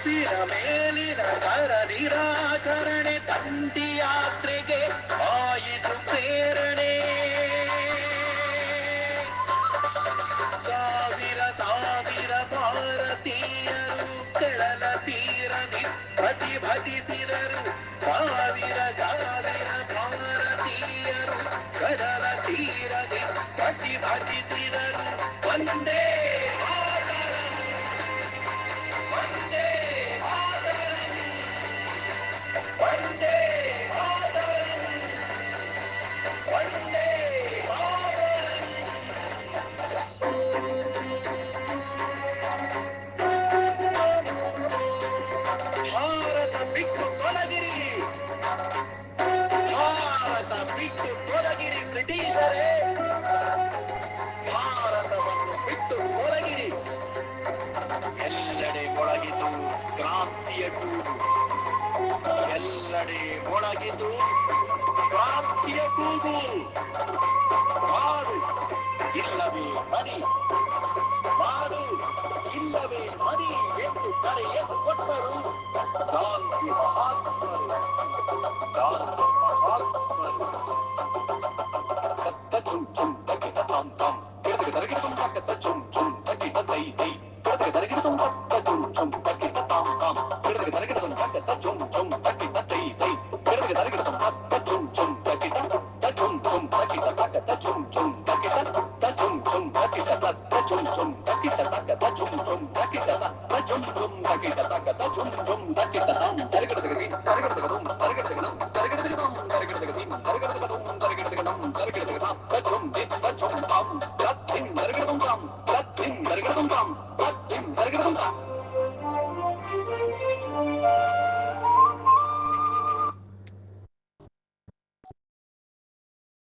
ಮನಸ್ಸಿನ ಮೇಲಿನ ಕರ ನಿರಾಕರಣೆ ದಂಡಿ ಯಾತ್ರೆಗೆ ಆಯಿತು ಪ್ರೇರಣೆ. ಸಾವಿರ ಸಾವಿರ ಭಾರತೀಯರು ಕಡಲ ತೀರದಿ ಪ್ರತಿಭಟಿಸಿದರು. ಸಾವಿರ ಸಾವಿರ ಭಾರತೀಯರು ಕಡಲ ತೀರದಿ ಪ್ರತಿಭಟಿಸಿದರು. ಒಂದೇ ಒಂದೇ ಒಂದೇ ಒಂದೇ ಭಾರತ ಬಿಟ್ಟು ತೊಲಗಿರಿ, ಭಾರತ ಬಿಟ್ಟು ತೊಲಗಿರಿ ಬ್ರಿಟಿಷರೇ, ಭಾರತವನ್ನು ಬಿಟ್ಟು ತೊಲಗಿರಿ. ಎಲ್ಲೆಡೆ ಮೊಳಗಿತು ಕ್ರಾಂತಿಯ ಕೂಗು, ಎಲ್ಲೆಡೆ ಮೊಳಗಿತು ಕ್ರಾಂತಿಯ ಕೂಗು. ಮಾಡು ಇಲ್ಲವೇ ಮನಿ, ಮಾಡು ಇಲ್ಲವೇ ಮನಿ ಎಂದು ಕರೆಯನ್ನು ಕೊಟ್ಟರು ಗಾಂಧಿ ಮಹಾತ್ಮರು. ಗಾಂಧಿ ಮಹಾತ್ಮರು ಕತ್ತ ಚುಂ ಚುಂ ತಗಿಟ ತಾಂ ತಾಂ ಕೆಳಗೆ ತರಗಿಡ ತುಂಬ ಕತ್ತ ಚುಂ ಚುಂ ತಗಿಟ ತೈ ತೈ ಕೆಳಗೆ ತರಗಿಡ ತುಂಬ ಕತ್ತ ಚುಂ ಚುಂ ತಗಿಟ ತಾಂ ತಾಂ ಕೆಳಗೆ ತರಗಿಡ ತುಂಬ ಕತ್ತ ಚುಂ ಚುಂ ತಗಿಟ ತೈ ತೈ ಕೆಳಗೆ ತರಗಿಡ ತುಂಬ ಕತ್ತ ಚುಂ ಚುಂ ತಗಿಟ ತ ಚುಂ ಚುಂ ತಗಿಟ ತಗತ ಚುಂ ಚುಂ ತಗಿಟ ತ ಚುಂ ಚುಂ ತಗಿಟ ತ ಚುಂ ಚುಂ ತಗಿಟ ತಗತ ಚುಂ ಚುಂ ತಗಿಟ ತ ಚುಂ ಚುಂ ತಗಿಟ ತಗತ ಚುಂ ಚುಂ ತಗಿಟ ತಾಂ ತರಗಿಡ ತಗದಿ ತರಗಿಡ ತಗದುಂ ತರಗಿಡ ತಗದಂ ತರಗಿಡ ತಗದಂ ತರಗಿಡ ತಗದಿ ತರಗಿಡ ತಗದುಂ ತರಗಿಡ ತಗದಂ ತರಗಿಡ ತಗದಂ ತ ಚುಂ ದಿ ತ ಚುಂ ತಾಂ ತತ್ತಿಂ ತರಗಿಡ ತಾಂ ತತ್ತಿಂ ತರಗಿಡ ತಾಂ ತತ್ತಿಂ ತರಗಿಡ ತಾಂ.